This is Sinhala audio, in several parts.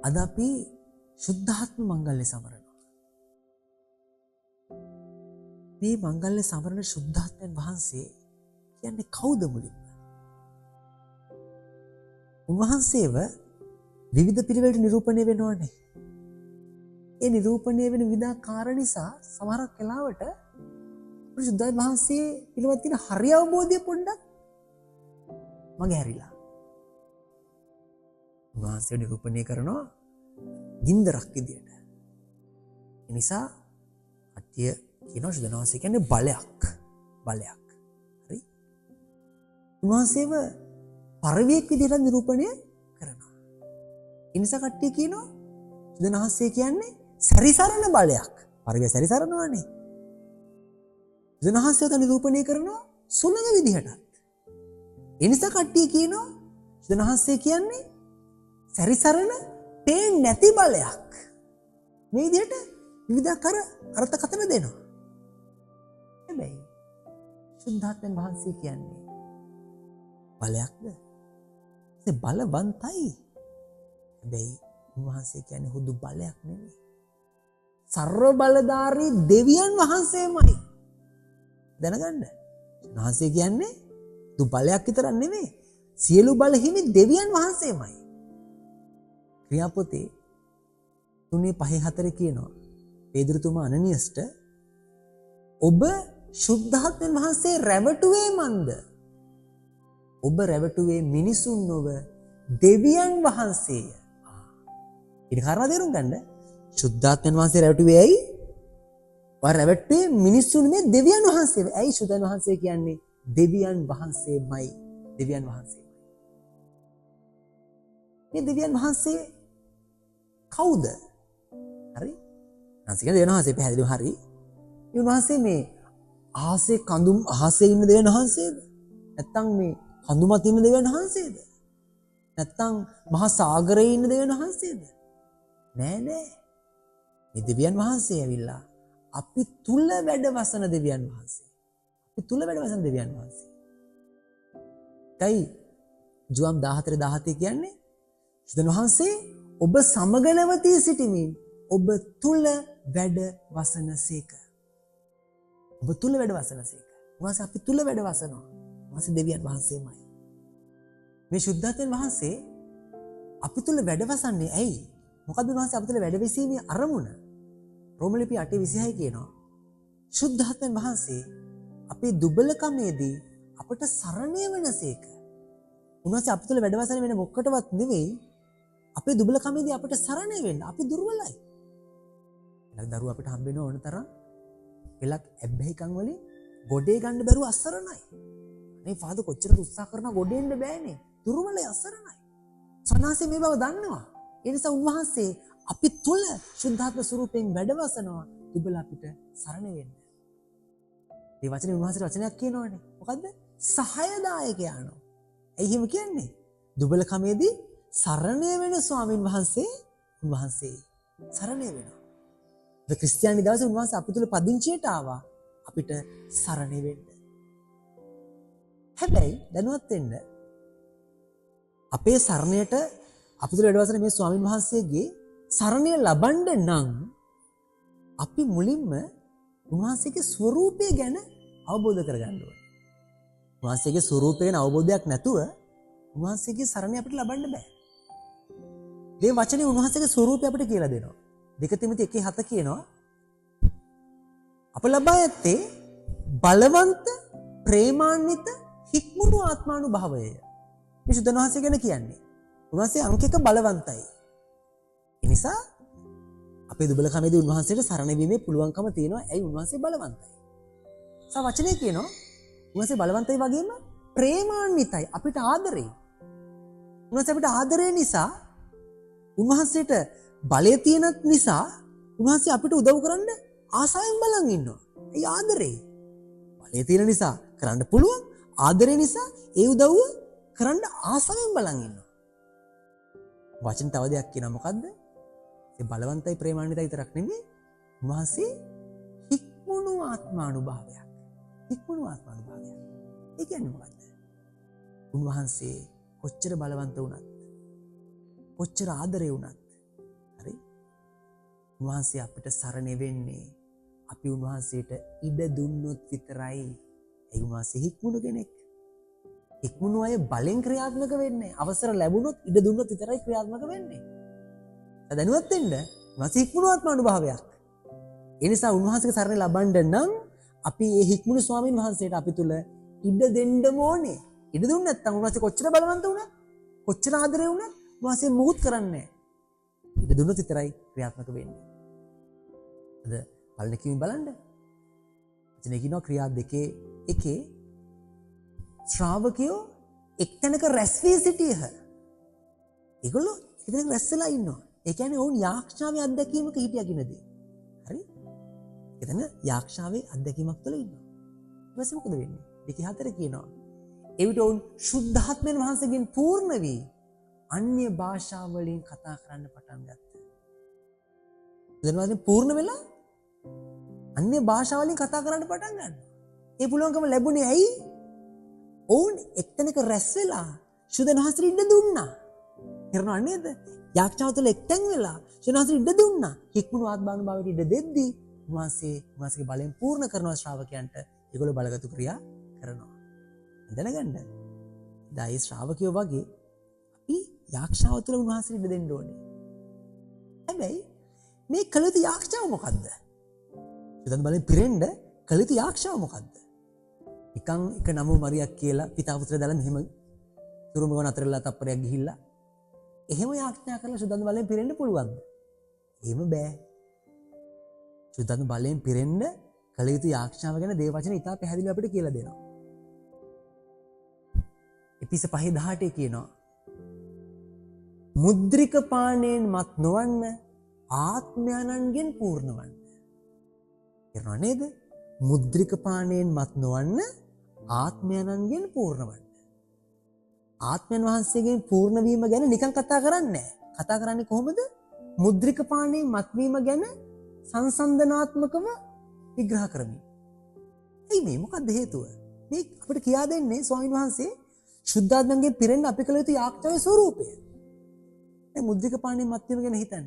අද අපි සුද්ධාත්ම මංගල්‍ය සමරනවා. මේ මංගල්‍ය සමරන සුද්ධාත්මයන් වහන්සේ කියන්නේ කවුද මුලින්ම? උන්වහන්සේව විවිධ පිළිවෙලට නිරූපණය වෙනවනේ. ඒ නිරූපණය වෙන විවිධාකාර නිසා සමහරක් වෙලාවට සුද්ධාත්ම වහන්සේ පිළිබඳ තියෙන හරි අවබෝධය පොඩ්ඩක් මගේ හැරිලා. උන්වහන්සේ නිරූපණය කරනවා ගින්දරක් විදියට. ඒ නිසා කට්ටිය කියනවා සුද්ධාත්ම වහන්සේ කියන්නේ බලයක්. බලයක්. හරි? උන්වහන්සේව පරිවේක් විදියට නිරූපණය කරනවා. ඒ නිසා කට්ටිය කියනවා සුද්ධාත්ම වහන්සේ කියන්නේ සැරිසරන බලයක්. පරිවේක් සැරිසරනවානේ. සුද්ධාත්ම වහන්සේ නිරූපණය කරනවා සුළඟ විදිහටත්. ඒ නිසා කට්ටිය කියනවා සුද්ධාත්ම වහන්සේ කියන්නේ සැරිසරන පේන්නේ නැති බලයක්. මේ විදිහට විවිධාකාර අර්ථකථන දෙනවා. හැබැයි සුද්ධාත්මයන් වහන්සේ කියන්නේ බලයක්ද? ඒ බලවන්තයි. හැබැයි උන්වහන්සේ කියන්නේ හුදු බලයක් නෙමෙයි. සර්ව බලධාරී දෙවියන් වහන්සේමයි. දැනගන්න. උන්වහන්සේ කියන්නේ දු බලයක් විතරක් නෙමෙයි. සියලු බල හිමි දෙවියන් වහන්සේමයි. ක්‍රියාපොතේ 3:5-4 කියනවා පේදුරුතුමා අනනියස්ට ඔබ සුද්ධාත්මයන් වහන්සේ රැවටුවේ මන්ද? ඔබ රැවටුවේ මිනිසුන් නොව දෙවියන් වහන්සේය. ඊට කාරණා තේරුම් ගන්න. සුද්ධාත්මයන් වහන්සේ රැවටුවේ ඇයි? රැවටුවේ මිනිසුන් මේ දෙවියන් වහන්සේ. ඇයි සුද්ධාත්මයන් වහන්සේ කියන්නේ දෙවියන් වහන්සේමයි. දෙවියන් වහන්සේ. මේ දෙවියන් වහන්සේ කවුද? හරි? නැසික දෙවියන් වහන්සේ පැහැදිලිව හරි. මේ වහන්සේ මේ අහසේ කඳුම් අහසේ ඉන්න දෙවියන් වහන්සේද? නැත්තම් මේ කඳු මත ඉන්න දෙවියන් වහන්සේද? නැත්තම් මහා සාගරයේ ඉන්න දෙවියන් වහන්සේද? නෑ. මේ දෙවියන් වහන්සේ ඇවිල්ලා අපි තුල වැඩවසන දෙවියන් වහන්සේ. අපි තුල වැඩවසන දෙවියන් වහන්සේ. කයි ජුවම් 14:17 කියන්නේ සුදන් වහන්සේ ඔබ සමග නැවතී සිටිමින් ඔබ තුල වැඩ වසනසේක. ඔබ තුල වැඩ වසනසේක. උන්වහන්සේ අපි තුල වැඩ වසනවා. උන්වහන්සේ දෙවියන් වහන්සේමයි. මේ සුද්ධාත්මයන් වහන්සේ අපි තුල වැඩ වසන්නේ ඇයි? මොකද උන්වහන්සේ අපි තුල වැඩ වෙසීමේ අරමුණ? රෝමලිපි 8:26 කියනවා. සුද්ධාත්මයන් වහන්සේ අපේ දුබලකමේදී අපට සරණය වෙනසේක. උන්වහන්සේ අපි තුල වැඩ වසන වෙන මොකටවත් නෙවෙයි. අපේ දුබලකමේදී අපට සරණය වෙන්න. අපි දුර්වලයි. එලක් දරුවෝ අපිට හම්බ වෙන ඕන තරම් එලක් ඇබ්බැහිකම් වලින් ගොඩේ ගන්න බැරුව අසරණයි. මේ ෆාදර් කොච්චර උත්සාහ කරනා ගොඩේ එන්න බෑනේ. දුර්වලයි අසරණයි. සන්නාසේ මේ බව දන්නවා. ඒ නිසා උන්වහන්සේ අපි තුල සුද්ධාත්ම ස්වරූපයෙන් වැඩවසනවා දුබල අපිට සරණ වෙන්න. මේ වචනේ උන්වහන්සේට වචනයක් කියනවනේ. මොකද්ද? සහායදායකයාණෝ. ඇයි එහෙම කියන්නේ? දුබලකමේදී සරණය වෙන ස්වාමින් වහන්සේ උන්වහන්සේ සරණය වෙනවා. ඒ ක්‍රිස්තියානි දවසේ උන්වහන්සේ අපිට තුල පදිංචියට ආවා අපිට සරණය වෙන්න. හැබැයි දැනුවත් වෙන්න අපේ සරණයට අපිට තුල වැඩවසන මේ ස්වාමින් වහන්සේගේ සරණය ලබන්න නම් අපි මුලින්ම උන්වහන්සේගේ ස්වરૂපය ගැන අවබෝධ කරගන්න ඕනේ. උන්වහන්සේගේ ස්වરૂපය ගැන අවබෝධයක් නැතුව උන්වහන්සේගේ සරණය අපිට ලබන්න බෑ. මේ වචනේ උන්වහන්සේගේ ස්වરૂපය අපිට කියලා දෙනවා. 2 තිමෝති 1:7 කියනවා අප ලබා ඇත්තේ බලවන්ත ප්‍රේමාන්විත හික්මුණු ආත්මානුභාවයය. මේ සුද්ධ වහන්සේ ගැන කියන්නේ. උන්වහන්සේ අංකික බලවන්තයි. ඒ නිසා අපේ දුබලකමේදී උන්වහන්සේට සරණ වීමේ පුළුවන්කම තියෙනවා. ඇයි උන්වහන්සේ බලවන්තයි. සා වචනේ කියනවා උන්වහන්සේ බලවන්තයි වගේම ප්‍රේමාන්විතයි. අපිට ආදරේ. උන්වහන්සේ අපිට ආදරේ නිසා උන්වහන්සේට බලය තියෙන නිසා උන්වහන්සේ අපිට උදව් කරන්න ආසාවෙන් බලන් ඉන්නවා. ඒ ආදරේ. බලය තියෙන නිසා කරන්න පුළුවන්. ආදරේ නිසා ඒ උදව්ව කරන්න ආසාවෙන් බලන් ඉන්නවා. වචන තව දෙයක් කියනවා මොකද්ද? ඒ බලවන්තයි ප්‍රේමාන්විතයි විතරක් නෙමෙයි උන්වහන්සේ හික්මුණු ආත්මානුභාවයක්. හික්මුණු ආත්මානුභාවයක්. ඒ කියන්නේ මොකද්ද? උන්වහන්සේ කොච්චර බලවන්ත වුණත් කොච්චර ආදරේ වුණත් උන්වහන්සේ අපිට සරණ වෙන්නේ අපි උන්වහන්සේට ඉඩ දුන්නොත් විතරයි. ඒ උන්වහන්සේ හික්මුණු කෙනෙක්. හික්මුණු අය බලෙන් ක්‍රියාත්මක වෙන්නේ. අවසර ලැබුණොත් ඉඩ දුන්නොත් විතරයි ක්‍රියාත්මක වෙන්නේ. දැනුවත් වෙන්න උන්වහන්සේ හික්මුණු ආත්ම අනුභවයක්. ඒ නිසා උන්වහන්සේගේ සරණ ලබන්න නම් අපි මේ හික්මුණු ස්වාමීන් වහන්සේට අපි තුල ඉඩ දෙන්න ඕනේ. ඉඩ දුන්නේ නැත්නම් උන්වහන්සේ කොච්චර බලවන්ත වුණත් කොච්චර ආදරේ වුණත් උන්වහන්සේ මුකුත් කරන්නේ නැහැ. ඉඩ දුන්නොත් විතරයි ක්‍රියාත්මක වෙන්නේ. අද පළවෙනි කිව්වෙන් බලන්න. වචනේ කියනවා ක්‍රියා දෙකේ එකේ ශ්‍රාවකයෝ එක්තැනක රැස් වී සිටියහ. ඒගොල්ලෝ එක්තැනක රැස් වෙලා ඉන්නවා. ඒ කියන්නේ ඔවුන් යාක්ෂාවේ අත්දැකීමක හිටියා කියනදී. හරි? එතන යාක්ෂාවේ අත්දැකීමක් තුළ ඉන්නවා. ඊට පස්සේ මොකද වෙන්නේ? 2:4 කියනවා. එවිට ඔවුන් ශුද්ධාත්මයන් වහන්සේගෙන් පූර්ණ වී අන්‍ය භාෂා වලින් කතා කරන්න පටන් ගත්තා. එතනවාදී පූර්ණ වෙලා අන්‍ය භාෂා වලින් කතා කරන්න පටන් ගන්නවා. ඒ පුළුවන්කම ලැබුණේ ඇයි? ඔවුන් එක්තැනක රැස් වෙලා ශුද්ධාත්මයන් ඉඩ දුන්නා. කරනවා නේද? යාක්ෂාව තුළ එක්තැන් වෙලා ශුද්ධාත්මයන් ඉඩ දුන්නා. හික්මුණු ආත්මානුභාවයට ඉඩ දෙද්දී උන්වහන්සේගේ බලයෙන් පූර්ණ කරනවා ශ්‍රාවකයන්ට. ඒගොල්ලෝ බලගතු ක්‍රියා කරනවා. දැනගන්න. දැන් ශ්‍රාවකයෝ වගේ අපි යාක්ෂාව තුළ උන්වහන්සේට ඉඩ දෙන්න ඕනේ. හැබැයි මේ කළ යුතු යාක්ෂාව මොකද්ද? ශුද්ධාත්ම බලයෙන් පිරෙන්න කළ යුතු යාක්ෂාව මොකද්ද? නිකන් එක නම මරියක් කියලා පිතා පුත්‍රය දාලා මෙහෙම තුරුමගන අතරලා තප්පරයක් ගිහිල්ලා එහෙම යාඥා කරලා ශුද්ධාත්ම බලයෙන් පිරෙන්න පුළුවන්ද? එහෙම බෑ. ශුද්ධාත්ම බලයෙන් පිරෙන්න කළ යුතු යාඥාව ගැන දේව වචනේ ඉතා පැහැදිලිව අපිට කියලා දෙනවා. එපිස 5:18 කියනවා මුද්‍රික පාණයෙන් මත් නොවන්න ආත්මයන්ගෙන් පූර්ණ වන්න. කියනවා නේද? මුද්‍රික පාණයෙන් මත් නොවන්න ආත්මයන්ගෙන් පූර්ණ වන්න. ආත්මයන් වහන්සේගෙන් පූර්ණ වීම ගැන නිකන් කතා කරන්නේ නැහැ. කතා කරන්නේ කොහොමද? මුද්‍රික පාණයෙන් මත් වීම ගැන සංසන්දනාත්මකව විග්‍රහ කරමින්. එයි මේ මොකක්ද හේතුව? මේ අපිට කියා දෙන්නේ ස්වාමීන් වහන්සේ ශුද්ධාත්මයෙන් පිරෙන්න අපි කළ යුතු යාඥාවේ ස්වરૂපය. දැන් මුද්‍රික පාණයෙන් මත් වීම ගැන හිතන්න.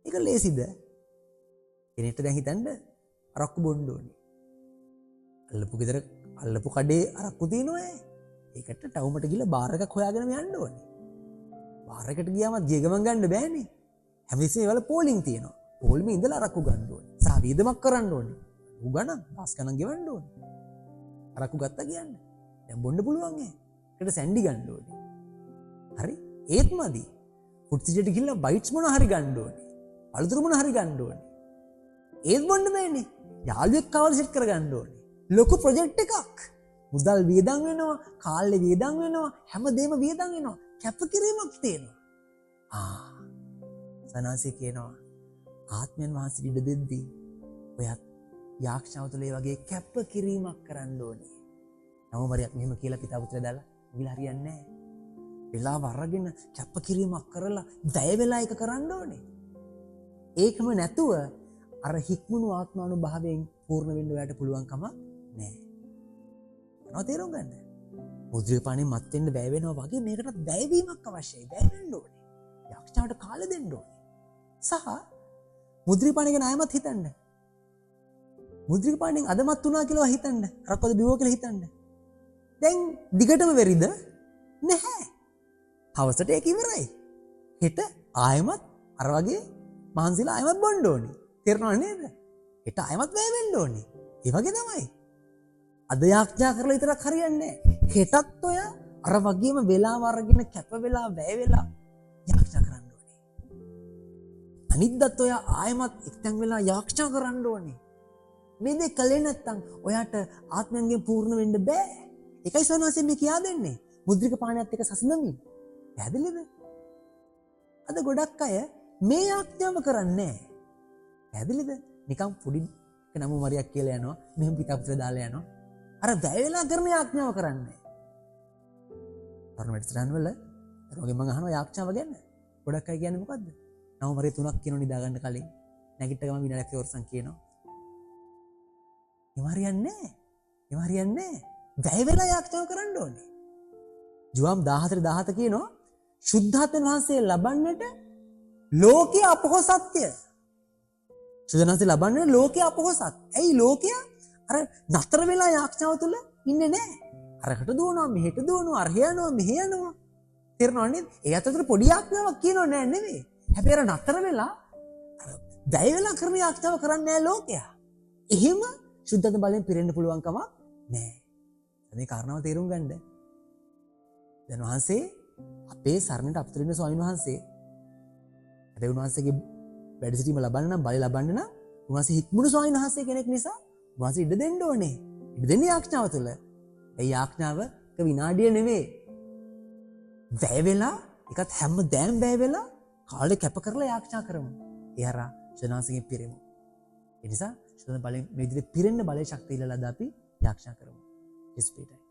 ඒක ලේසිද? කෙනෙක්ට දැන් හිතන්න අරක්කු බොන්න ඕනේ. අල්ලපු ගෙදර අල්ලපු කඩේ අරක්කු තියෙනවා. ඒකට ටවුමට ගිහලා බාර් එකක් හොයාගෙන යන්න ඕනේ. බාර් එකට ගියාම ගිය ගමන් ගන්න බෑනේ. හැමතිස්සෙම ඒවල පෝලිං තියෙනවා. පෝලිමේ ඉඳලා අරක්කු ගන්න ඕනේ. සහ වීදමක් කරන්න ඕනේ. උගණන් පාස් ගණන් ගෙවන්න ඕනේ. අරක්කු ගත්තා කියන්නේ. දැන් බොන්න පුළුවන් ඈ. ඒකට සැන්ඩි ගන්න ඕනේ. හරි? ඒත් මදි. ෆුඩ් සිටියට ගිහලා බයිට්ස් මොන හරි ගන්න ඕනේ. අලුතුරු මොන හරි ගන්න ඕනේ. ඒත් බොන්න බෑනේ. යාළුවෙක් කවල් සෙට් කරගන්න ඕනේ. ලොකු ප්‍රොජෙක්ට් එකක්. මුදල් වියදම් වෙනවා, කාලේ වියදම් වෙනවා, හැමදේම වියදම් වෙනවා. කැපකිරීමක් තියෙනවා. සනාසි කියනවා ආත්මයන් වහන්සේට ඉඩ දෙද්දී ඔයත් යාක්ෂාව තුළ ඒ වගේ කැපකිරීමක් කරන්න ඕනේ. නම මරියක් මෙහෙම කියලා පිතා පුත්‍රය දාලා ගිල හරියන්නේ නැහැ. වෙලාව අරගෙන කැපකිරීමක් කරලා වැය වෙලා එක කරන්න ඕනේ. ඒකම නැතුව අර හික්මුණු ආත්මානුභාවයෙන් පූර්ණ වෙන්න ඔයාලට පුළුවන් කමක් නැහැ. මොනවද තේරුම් ගන්න? මුද්‍රික පාණයෙන් මත් වෙන්න වැය වෙනවා වගේ මේකටත් වැයවීමක් අවශ්‍යයි. වැය වෙන්න ඕනේ. යක්ෂයාට කාලෙ දෙන්න ඕනේ. සහ මුද්‍රික පාණය ගැන ආයමත් හිතන්න. මුද්‍රික පාණයෙන් අදමත් වුණා කියලා හිතන්න. අරකොද බිවෝ කියලා හිතන්න. දැන් දිගටම වෙරිද? නැහැ. හවසට ඒක ඉවරයි. හෙට ආයමත් අර වගේ මහන්සිලා ආයමත් බොන්න ඕනේ. තේරෙනවද නේද? හෙට ආයමත් වැය වෙන්න ඕනේ. ඒ වගේ තමයි. අද යාඥා කරලා විතරක් හරියන්නේ නැහැ. හෙටත් ඔය අර වගේම වෙලාව අරගෙන කැප වෙලා වැය වෙලා යාඥා කරන්න ඕනේ. අනිද්දාත් ඔය ආයමත් එක්තැන් වෙලා යාඥා කරන්න ඕනේ. මේ දෙක කලේ නැත්තම් ඔයාට ආත්මයෙන් පූර්ණ වෙන්න බෑ. ඒකයි සෝනාසෙ මේ කියා දෙන්නේ. මුද්‍රික පාණයත් එක්ක සසඳමින්. පැහැදිලිද? අද ගොඩක් අය මේ යාඥාව කරන්නේ නැහැ. පැහැදිලිද? නිකන් පොඩි නම මරියක් කියලා යනවා. මෙහෙම පිටා පුතේ දාලා යනවා. අර වැය වෙලා කරන යාඥාව කරන්නේ. තරුණ වැඩසටහන් වල රෝගෙ මම අහනවා යාඥාව ගැන. ගොඩක් අය කියන්නේ මොකද්ද? නම මරිය 3ක් කියනවා නිදා ගන්න කලින්. නැගිට ගමන් විනාඩියක් ඉවරසන් කියනවා. එහෙම හරියන්නේ නැහැ. එහෙම හරියන්නේ නැහැ. වැය වෙලා යාඥාව කරන්න ඕනේ. ජුවම් 14:17 කියනවා ශුද්ධාත්මයන් වහන්සේ ලබන්නට ලෝකයේ අපොහොසත්ය ශුද්ධනාසේ ලබන්නේ ලෝකයේ අපොහසත්. ඇයි ලෝකයා අර නතර වෙලා යාඥාව තුල ඉන්නේ නැහැ. අරකට දුවනවා මෙහෙට දුවනවා අර යනවා මෙහෙ යනවා. තේරෙනවද නේද? ඒ අතර පොඩි යාඥාවක් කියනෝ නෑ නෙවෙයි. හැබැයි අර නතර වෙලා අර දැය වෙලා කරන යාඥාව කරන්නේ නෑ ලෝකයා. එහෙම සුද්ධත්ව බලයෙන් පිරෙන්න පුළුවන් කමක් නෑ. මේ කාරණාව තේරුම් ගන්න. දැන් වහන්සේ අපේ සරණට අපතර ඉන්න ස්වාමීන් වහන්සේ හැබැයි උන්වහන්සේගේ වැඩ සිටීම ලබන්න නම් බලය ලබන්න නම් උන්වහන්සේ හික්මුණු ස්වාමීන් වහන්සේ කෙනෙක් නිසා උන්වහන්සේ ඉඩ දෙන්න ඕනේ. ඉඩ දෙන්නේ යාඥාව තුළ. ඒ යාඥාව විනාඩිය නෙවෙයි. වැය වෙලා එකත් හැමදාම වැය වෙලා කාලේ කැප කරලා යාඥා කරමු. ඒ හරහා ශනාසගෙන් පිරෙමු. ඒ නිසා ශන බලයෙන් මේ විදිහට පිරෙන්න බලයේ ශක්තිය ඉල්ලලාද අපි යාඥා කරමු. ස්පීඩයි.